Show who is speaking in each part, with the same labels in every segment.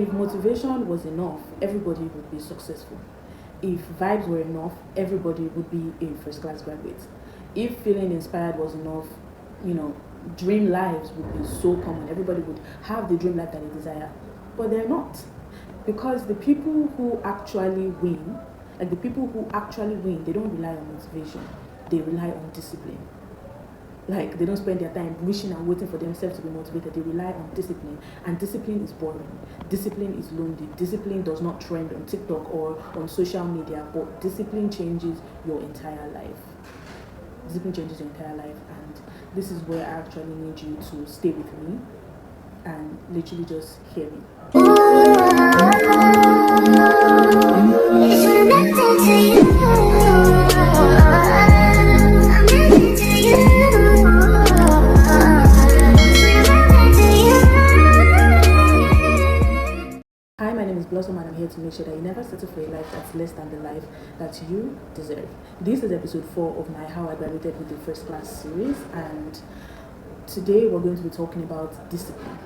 Speaker 1: If motivation was enough, everybody would be successful. If vibes were enough, everybody would be a first class graduate. If feeling inspired was enough, dream lives would be so common. Everybody would have the dream life that they desire. But they're not. Because the people who actually win, they don't rely on motivation. They rely on discipline. Like, they don't spend their time wishing and waiting for themselves to be motivated. They rely on discipline. And discipline is boring. Discipline is lonely. Discipline does not trend on TikTok or on social media, but discipline changes your entire life. Discipline changes your entire life. And this is where I actually need you to stay with me and literally just hear me. Hi, my name is Blossom and I'm here to make sure that you never settle for a life that's less than the life that you deserve. This is episode 4 of my How I Graduated with the First Class series, and today we're going to be talking about discipline.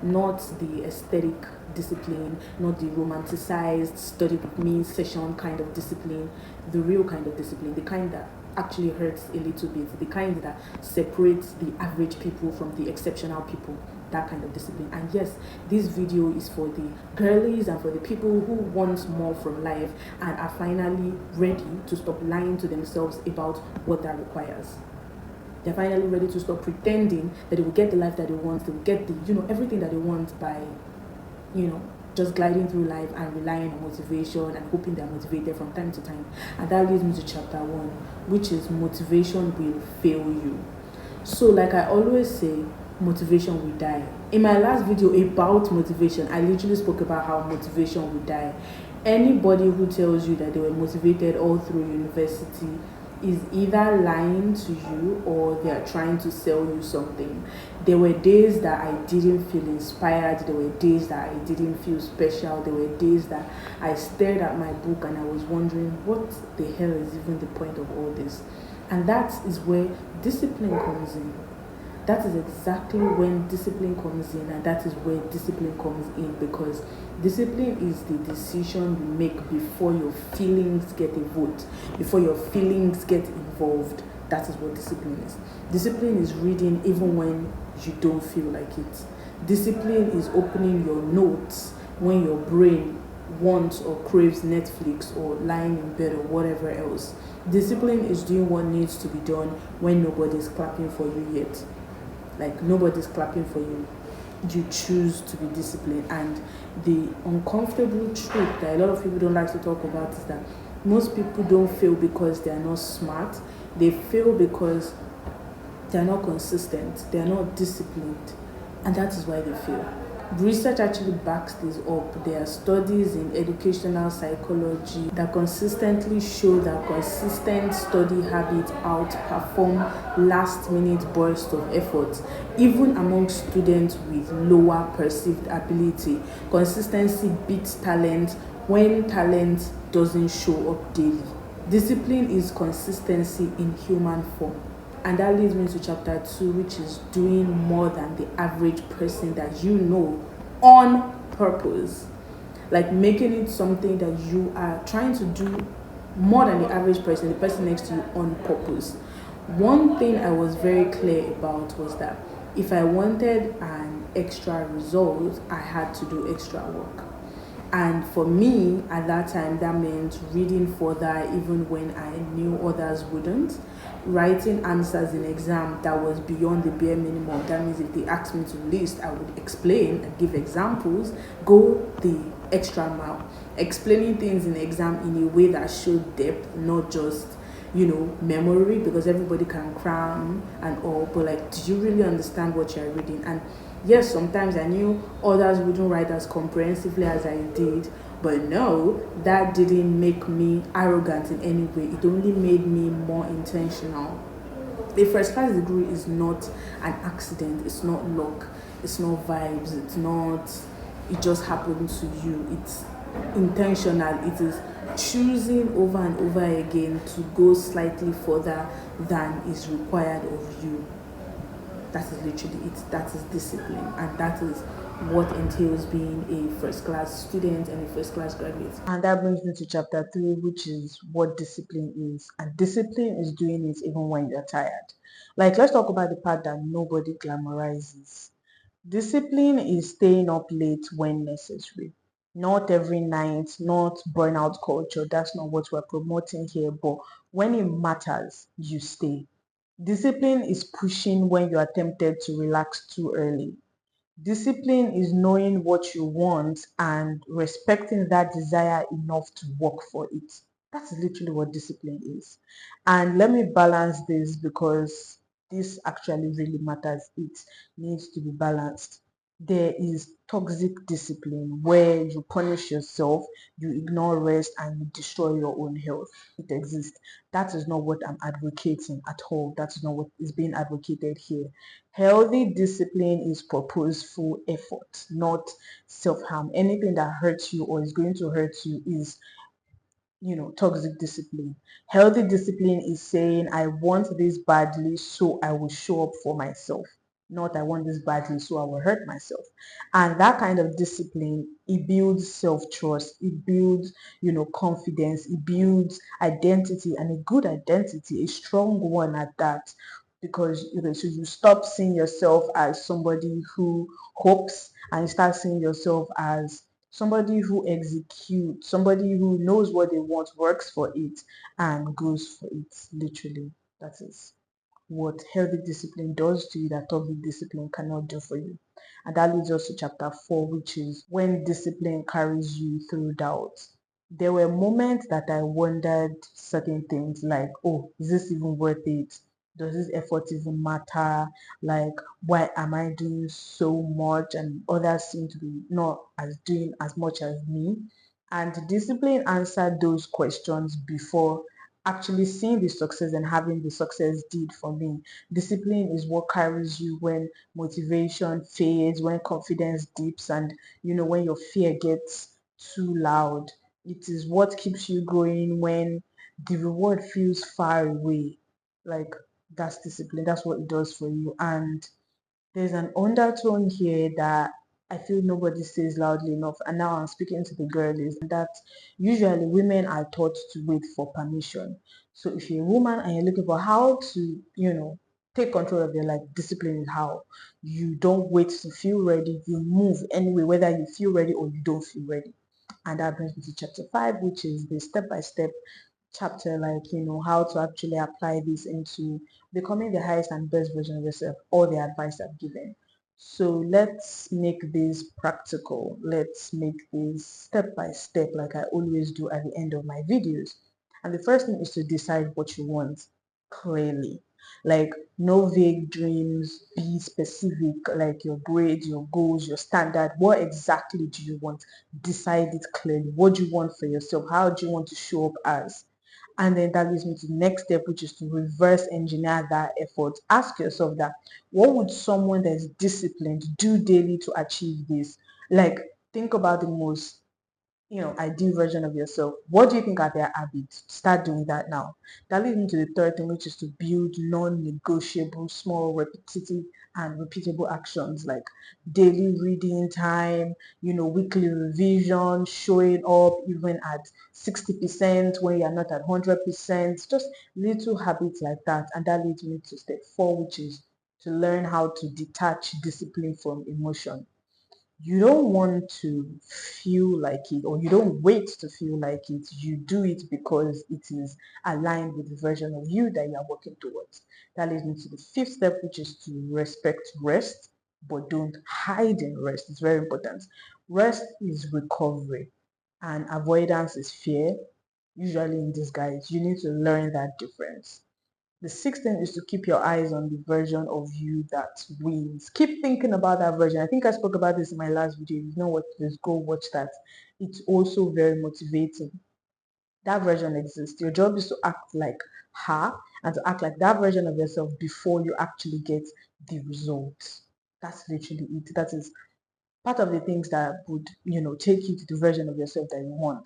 Speaker 1: Not the aesthetic discipline, not the romanticized study with me session kind of discipline, the real kind of discipline, the kind that actually hurts a little bit, the kind that separates the average people from the exceptional people, that kind of discipline. And yes, this video is for the girlies and for the people who want more from life and are finally ready to stop lying to themselves about what that requires. They're finally ready to stop pretending that they will get the life that they want, they will get the, everything that they want by, just gliding through life and relying on motivation and hoping they're motivated from time to time. And that leads me to chapter 1, which is motivation will fail you. So like I always say, motivation will die. In my last video about motivation, I literally spoke about how motivation will die. Anybody who tells you that they were motivated all through university is either lying to you or they are trying to sell you something. There were days that I didn't feel inspired. There were days that I didn't feel special. There were days that I stared at my book and I was wondering, what the hell is even the point of all this? And that is where discipline comes in. That is exactly when discipline comes in, and that is where discipline comes in, because discipline is the decision you make before your feelings get a vote, before your feelings get involved. That is what discipline is. Discipline is reading even when you don't feel like it. Discipline is opening your notes when your brain wants or craves Netflix or lying in bed or whatever else. Discipline is doing what needs to be done when nobody's clapping for you yet. Like, nobody's clapping for you. You choose to be disciplined. And the uncomfortable truth that a lot of people don't like to talk about is that most people don't fail because they are not smart. They fail because they are not consistent. They are not disciplined. And that is why they fail. Research actually backs this up. There are studies in educational psychology that consistently show that consistent study habits outperform last-minute bursts of effort, even among students with lower perceived ability. Consistency beats talent when talent doesn't show up daily. Discipline is consistency in human form. And that leads me to chapter 2, which is doing more than the average person that you know on purpose. Like, making it something that you are trying to do more than the average person, the person next to you, on purpose. One thing I was very clear about was that if I wanted an extra result, I had to do extra work. And for me, at that time, that meant reading further even when I knew others wouldn't. Writing answers in exam that was beyond the bare minimum. That means if they asked me to list, I would explain and give examples, go the extra mile. Explaining things in exam in a way that showed depth, not just, memory, because everybody can cram and all. But like, do you really understand what you're reading? And yes, sometimes I knew others wouldn't write as comprehensively as I did, but no, that didn't make me arrogant in any way. It only made me more intentional. A first class degree is not an accident. It's not luck. It's not vibes. It just happened to you. It's intentional. It is choosing over and over again to go slightly further than is required of you. That is literally it. That is discipline, and that is what entails being a first class student and a first class graduate.
Speaker 2: And that brings me to chapter 3, which is what discipline is. And discipline is doing it even when you're tired. Like, let's talk about the part that nobody glamorizes. Discipline is staying up late when necessary. Not every night, not burnout culture. That's not what we're promoting here. But when it matters, you stay. Discipline is pushing when you are tempted to relax too early. Discipline is knowing what you want and respecting that desire enough to work for it. That's literally what discipline is. And let me balance this because this actually really matters. It needs to be balanced. There is toxic discipline where you punish yourself, you ignore rest, and you destroy your own health. It exists. That is not what I'm advocating at all. That is not what is being advocated here. Healthy discipline is purposeful effort, not self-harm. Anything that hurts you or is going to hurt you is toxic discipline. Healthy discipline is saying, I want this badly, so I will show up for myself. Not I want this badly, so I will hurt myself. And that kind of discipline, it builds self-trust, it builds, confidence, it builds identity, and a good identity, a strong one at that. Because so you stop seeing yourself as somebody who hopes and you start seeing yourself as somebody who executes, somebody who knows what they want, works for it, and goes for it. Literally, that is what healthy discipline does to you that toxic discipline cannot do for you. And that leads us to chapter 4, which is when discipline carries you through doubt. There were moments that I wondered certain things like, oh, is this even worth it? Does this effort even matter? Like, why am I doing so much? And others seem to be not as doing as much as me. And discipline answered those questions before actually seeing the success and having the success did for me. Discipline is what carries you when motivation fades, when confidence dips, and when your fear gets too loud. It is what keeps you going when the reward feels far away. Like that's discipline. That's what it does for you. And there's an undertone here that I feel nobody says loudly enough, and now I'm speaking to the girlies, that usually women are taught to wait for permission. So if you're a woman and you're looking for how to, take control of your life, discipline is how. You don't wait to feel ready, you move anyway, whether you feel ready or you don't feel ready. And that brings me to chapter 5, which is the step by step chapter, like how to actually apply this into becoming the highest and best version of yourself, all the advice I've given. So let's make this practical. Let's make this step by step, like I always do at the end of my videos. And the first thing is to decide what you want clearly. Like no vague dreams, be specific, like your grades, your goals, your standard. What exactly do you want? Decide it clearly. What do you want for yourself? How do you want to show up as? And then that leads me to the next step, which is to reverse engineer that effort. Ask yourself that what would someone that is disciplined do daily to achieve this? Like, think about the most ideal version of yourself. What do you think are their habits? Start doing that now. That leads me to the third thing, which is to build non-negotiable, small, repetitive, and repeatable actions like daily reading time, weekly revision, showing up even at 60% when you're not at 100%, just little habits like that. And that leads me to step 4, which is to learn how to detach discipline from emotion. You don't want to feel like it, or you don't wait to feel like it. You do it because it is aligned with the version of you that you are working towards. That leads me to the fifth step, which is to respect rest, but don't hide in rest. It's very important. Rest is recovery, and avoidance is fear, usually in disguise. You need to learn that difference. The sixth thing is to keep your eyes on the version of you that wins. Keep thinking about that version. I think I spoke about this in my last video. If you know what it is, go watch that. It's also very motivating. That version exists. Your job is to act like her and to act like that version of yourself before you actually get the results. That's literally it. That is part of the things that would take you to the version of yourself that you want.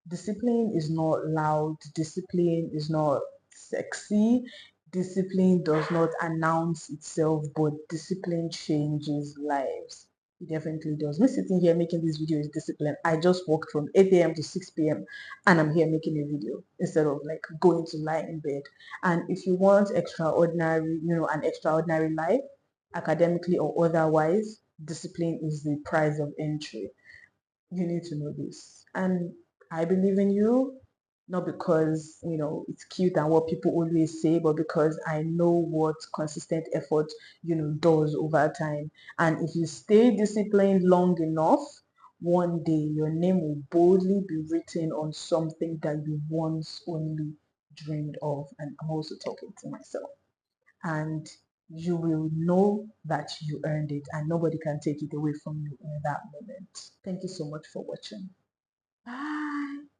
Speaker 2: Discipline is not loud, discipline is not sexy, discipline does not announce itself, but discipline changes lives. It definitely does. Me sitting here making this video is discipline. I just worked from 8 a.m. to 6 p.m. and I'm here making a video instead of like going to lie in bed. And if you want extraordinary, an extraordinary life, academically or otherwise, discipline is the price of entry. You need to know this. And I believe in you, not because, it's cute and what people always say, but because I know what consistent effort, does over time. And if you stay disciplined long enough, one day your name will boldly be written on something that you once only dreamed of. And I'm also talking to myself. And you will know that you earned it and nobody can take it away from you in that moment. Thank you so much for watching. Bye.